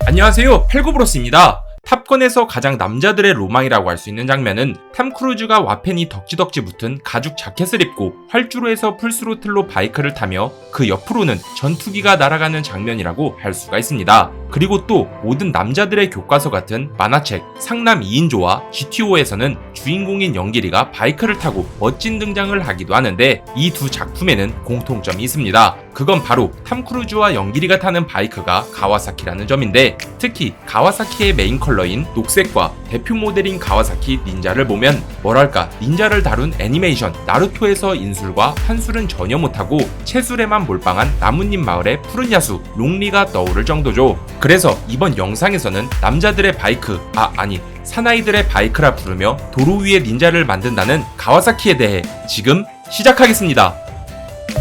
안녕하세요, 펠고브로스입니다. 탑건에서 가장 남자들의 로망이라고 할 수 있는 장면은 탐 크루즈가 와펜이 덕지덕지 붙은 가죽 자켓을 입고 활주로에서 풀스로틀로 바이크를 타며 그 옆으로는 전투기가 날아가는 장면이라고 할 수가 있습니다. 그리고 또 모든 남자들의 교과서 같은 만화책 상남 2인조와 GTO에서는 주인공인 영길이가 바이크를 타고 멋진 등장을 하기도 하는데 이 두 작품에는 공통점이 있습니다. 그건 바로 탐 크루즈와 영길이가 타는 바이크가 가와사키라는 점인데, 특히 가와사키의 메인 컬러인 녹색과 대표 모델인 가와사키 닌자를 보면 뭐랄까 닌자를 다룬 애니메이션 나루토에서 인술과 한술은 전혀 못하고 채술에만 몰빵한 나뭇잎 마을의 푸른 야수 롱리가 떠오를 정도죠. 그래서 이번 영상에서는 남자들의 바이크, 아니 사나이들의 바이크라 부르며 도로 위에 닌자를 만든다는 가와사키에 대해 지금 시작하겠습니다.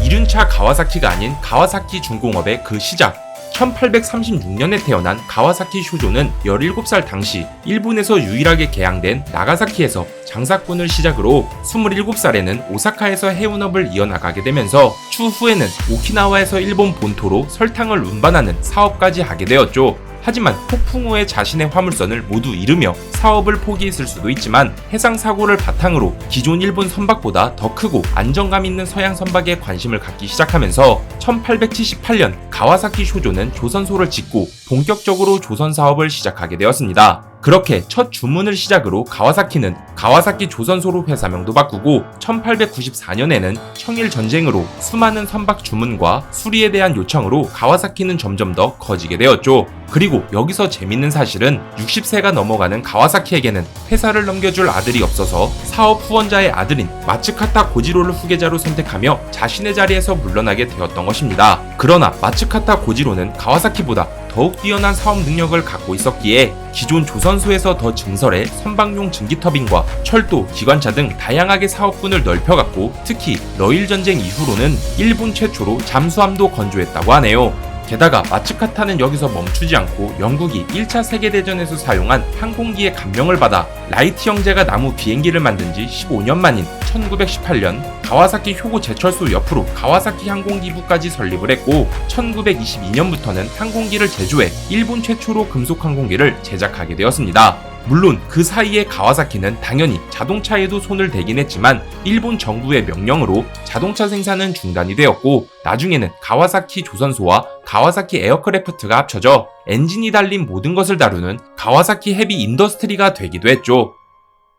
이륜차 가와사키가 아닌 가와사키 중공업의 그 시작. 1836년에 태어난 가와사키 쇼조는 17살 당시 일본에서 유일하게 개항된 나가사키에서 장사꾼을 시작으로 27살에는 오사카에서 해운업을 이어나가게 되면서 추후에는 오키나와에서 일본 본토로 설탕을 운반하는 사업까지 하게 되었죠. 하지만 폭풍 후에 자신의 화물선을 모두 잃으며 사업을 포기했을 수도 있지만 해상 사고를 바탕으로 기존 일본 선박보다 더 크고 안정감 있는 서양 선박에 관심을 갖기 시작하면서 1878년 가와사키 쇼조는 조선소를 짓고 본격적으로 조선 사업을 시작하게 되었습니다. 그렇게 첫 주문을 시작으로 가와사키는 가와사키 조선소로 회사명도 바꾸고 1894년에는 청일 전쟁으로 수많은 선박 주문과 수리에 대한 요청으로 가와사키는 점점 더 커지게 되었죠. 그리고 여기서 재밌는 사실은 60세가 넘어가는 가와사키에게는 회사를 넘겨줄 아들이 없어서 사업 후원자의 아들인 마츠카타 고지로를 후계자로 선택하며 자신의 자리에서 물러나게 되었던 것입니다. 그러나 마츠카타 고지로는 가와사키보다 더욱 뛰어난 사업 능력을 갖고 있었기에 기존 조선소에서 더 증설해 선박용 증기터빈과 철도, 기관차 등 다양하게 사업군을 넓혀갔고, 특히 러일 전쟁 이후로는 일본 최초로 잠수함도 건조했다고 하네요. 게다가 마츠카타는 여기서 멈추지 않고 영국이 1차 세계대전에서 사용한 항공기의 감명을 받아 라이트 형제가 나무 비행기를 만든 지 15년 만인 1918년 가와사키 효고 제철소 옆으로 가와사키 항공기부까지 설립을 했고, 1922년부터는 항공기를 제조해 일본 최초로 금속 항공기를 제작하게 되었습니다. 물론 그 사이에 가와사키는 당연히 자동차에도 손을 대긴 했지만 일본 정부의 명령으로 자동차 생산은 중단이 되었고, 나중에는 가와사키 조선소와 가와사키 에어크래프트가 합쳐져 엔진이 달린 모든 것을 다루는 가와사키 헤비 인더스트리가 되기도 했죠.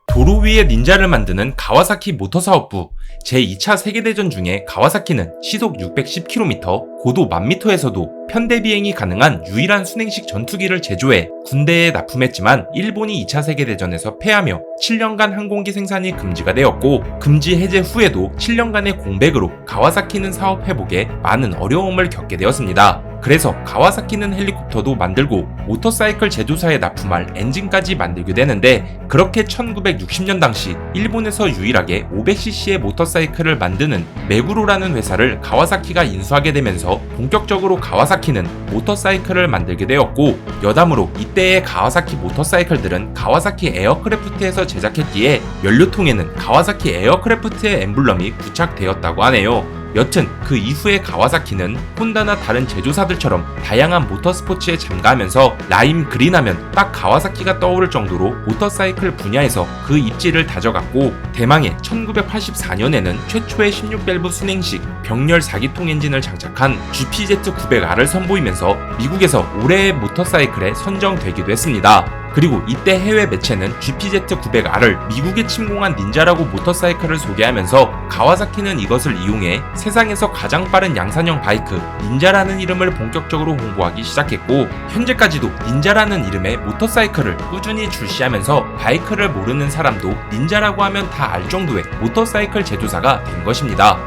도로 위에 닌자를 만드는 가와사키 모터사업부. 제2차 세계대전 중에 가와사키는 시속 610km, 고도 1000m에서도 편대 비행이 가능한 유일한 순행식 전투기를 제조해 군대에 납품했지만 일본이 2차 세계대전에서 패하며 7년간 항공기 생산이 금지가 되었고, 금지 해제 후에도 7년간의 공백으로 가와사키는 사업 회복에 많은 어려움을 겪게 되었습니다. 그래서 가와사키는 헬리콥터도 만들고 모터사이클 제조사에 납품할 엔진까지 만들게 되는데, 그렇게 1960년 당시 일본에서 유일하게 500cc의 모터사이클을 만드는 메구로라는 회사를 가와사키가 인수하게 되면서 본격적으로 가와사키는 모터사이클을 만들게 되었고, 여담으로 이때의 가와사키 모터사이클들은 가와사키 에어크래프트에서 제작했기에 연료통에는 가와사키 에어크래프트의 엠블럼이 부착되었다고 하네요. 여튼 그 이후에 가와사키는 혼다나 다른 제조사들처럼 다양한 모터스포츠에 참가하면서 라임 그린하면 딱 가와사키가 떠오를 정도로 모터사이클 분야에서 그 입지를 다져갔고, 대망의 1984년에는 최초의 16밸브 순행식 병렬 4기통 엔진을 장착한 GPZ900R을 선보이면서 미국에서 올해의 모터사이클에 선정되기도 했습니다. 그리고 이때 해외 매체는 GPZ900R을 미국에 침공한 닌자라고 모터사이클을 소개하면서 가와사키는 이것을 이용해 세상에서 가장 빠른 양산형 바이크 닌자라는 이름을 본격적으로 홍보하기 시작했고, 현재까지도 닌자라는 이름의 모터사이클을 꾸준히 출시하면서 바이크를 모르는 사람도 닌자라고 하면 다 알 정도의 모터사이클 제조사가 된 것입니다.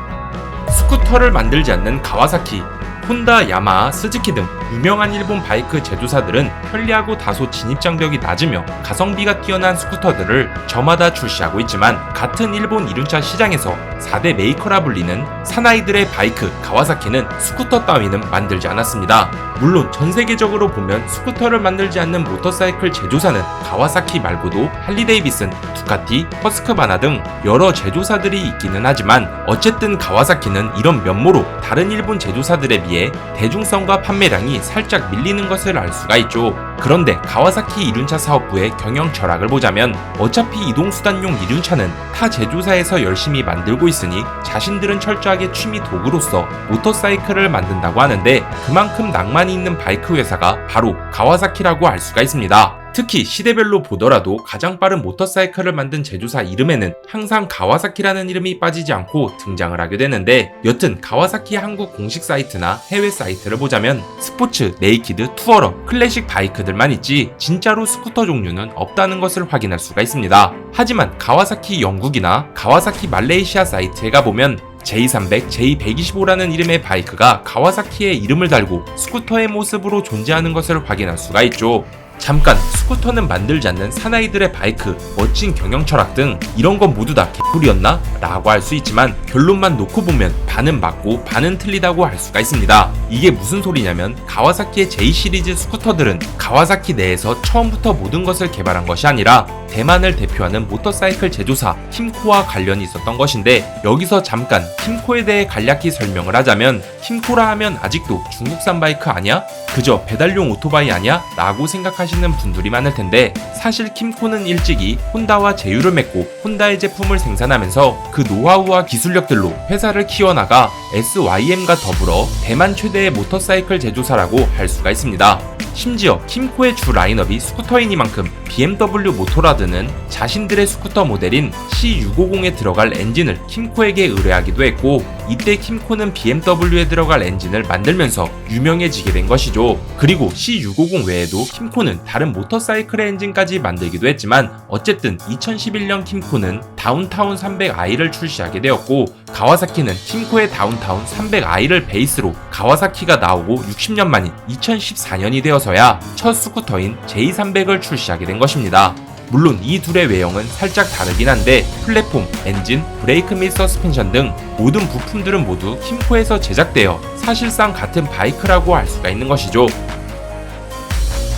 스쿠터를 만들지 않는 가와사키, 혼다, 야마하, 스즈키 등 유명한 일본 바이크 제조사들은 편리하고 다소 진입장벽이 낮으며 가성비가 뛰어난 스쿠터들을 저마다 출시하고 있지만, 같은 일본 이륜차 시장에서 4대 메이커라 불리는 사나이들의 바이크 가와사키는 스쿠터 따위는 만들지 않았습니다. 물론 전 세계적으로 보면 스쿠터를 만들지 않는 모터사이클 제조사는 가와사키 말고도 할리데이비슨, 두카티, 허스크바나 등 여러 제조사들이 있기는 하지만, 어쨌든 가와사키는 이런 면모로 다른 일본 제조사들에 비해 대중성과 판매량이 살짝 밀리는 것을 알 수가 있죠. 그런데 가와사키 이륜차 사업부의 경영 철학을 보자면, 어차피 이동수단용 이륜차는 타 제조사에서 열심히 만들고 있으니 자신들은 철저하게 취미 도구로서 모터사이클을 만든다고 하는데, 그만큼 낭만이 있는 바이크 회사가 바로 가와사키라고 알 수가 있습니다. 특히 시대별로 보더라도 가장 빠른 모터사이클을 만든 제조사 이름에는 항상 가와사키라는 이름이 빠지지 않고 등장을 하게 되는데, 여튼 가와사키 한국 공식 사이트나 해외 사이트를 보자면 스포츠, 네이키드, 투어러, 클래식 바이크들만 있지 진짜로 스쿠터 종류는 없다는 것을 확인할 수가 있습니다. 하지만 가와사키 영국이나 가와사키 말레이시아 사이트에 가보면 J300, J125라는 이름의 바이크가 가와사키의 이름을 달고 스쿠터의 모습으로 존재하는 것을 확인할 수가 있죠. 잠깐, 스쿠터는 만들지 않는 사나이들의 바이크, 멋진 경영 철학 등 이런 건 모두 다 개뿔이었나? 라고 할 수 있지만, 결론만 놓고 보면 반은 맞고 반은 틀리다고 할 수가 있습니다. 이게 무슨 소리냐면, 가와사키의 J 시리즈 스쿠터들은 가와사키 내에서 처음부터 모든 것을 개발한 것이 아니라 대만을 대표하는 모터사이클 제조사 킴코와 관련이 있었던 것인데, 여기서 잠깐 킴코에 대해 간략히 설명을 하자면, 킴코라 하면 아직도 중국산 바이크 아니야? 그저 배달용 오토바이 아니야? 라고 생각하시는 분들이 많을 텐데, 사실 킴코는 일찍이 혼다와 제휴를 맺고 혼다의 제품을 생산하면서 그 노하우와 기술력들로 회사를 키워나가 SYM과 더불어 대만 최대의 모터사이클 제조사라고 할 수가 있습니다. 심지어 킴코의 주 라인업이 스쿠터이니만큼 BMW 모토라드는 자신들의 스쿠터 모델인 C650에 들어갈 엔진을 킴코에게 의뢰하기도 했고, 이때 킴코는 BMW에 들어갈 엔진을 만들면서 유명해지게 된 것이죠. 그리고 C650 외에도 킴코는 다른 모터사이클의 엔진까지 만들기도 했지만, 어쨌든 2011년 킴코는 다운타운 300i를 출시하게 되었고, 가와사키는 킴코의 다운타운 300i를 베이스로 가와사키가 나오고 60년 만인 2014년이 되어서야 첫 스쿠터인 J300을 출시하게 된 것입니다. 물론 이 둘의 외형은 살짝 다르긴 한데, 플랫폼, 엔진, 브레이크 및 서스펜션 등 모든 부품들은 모두 킴코에서 제작되어 사실상 같은 바이크라고 할 수가 있는 것이죠.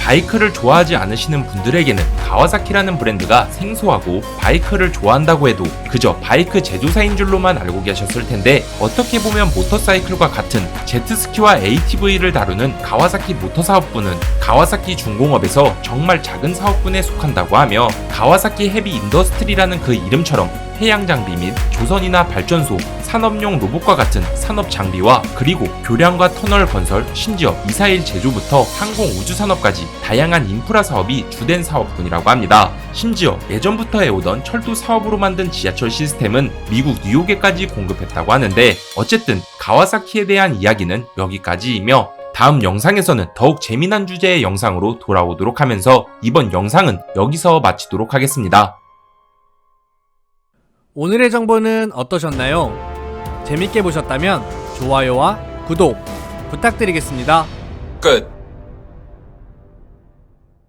바이크를 좋아하지 않으시는 분들에게는 가와사키라는 브랜드가 생소하고, 바이크를 좋아한다고 해도 그저 바이크 제조사인 줄로만 알고 계셨을 텐데, 어떻게 보면 모터사이클과 같은 제트스키와 ATV를 다루는 가와사키 모터사업부는 가와사키 중공업에서 정말 작은 사업군에 속한다고 하며, 가와사키 헤비 인더스트리라는 그 이름처럼 해양 장비 및 조선이나 발전소, 산업용 로봇과 같은 산업 장비와, 그리고 교량과 터널 건설, 심지어 미사일 제조부터 항공 우주 산업까지 다양한 인프라 사업이 주된 사업군이라고 합니다. 심지어 예전부터 해오던 철도 사업으로 만든 지하철 시스템은 미국 뉴욕에까지 공급했다고 하는데, 어쨌든 가와사키에 대한 이야기는 여기까지이며, 다음 영상에서는 더욱 재미난 주제의 영상으로 돌아오도록 하면서 이번 영상은 여기서 마치도록 하겠습니다. 오늘의 정보는 어떠셨나요? 재밌게 보셨다면 좋아요와 구독 부탁드리겠습니다. 끝.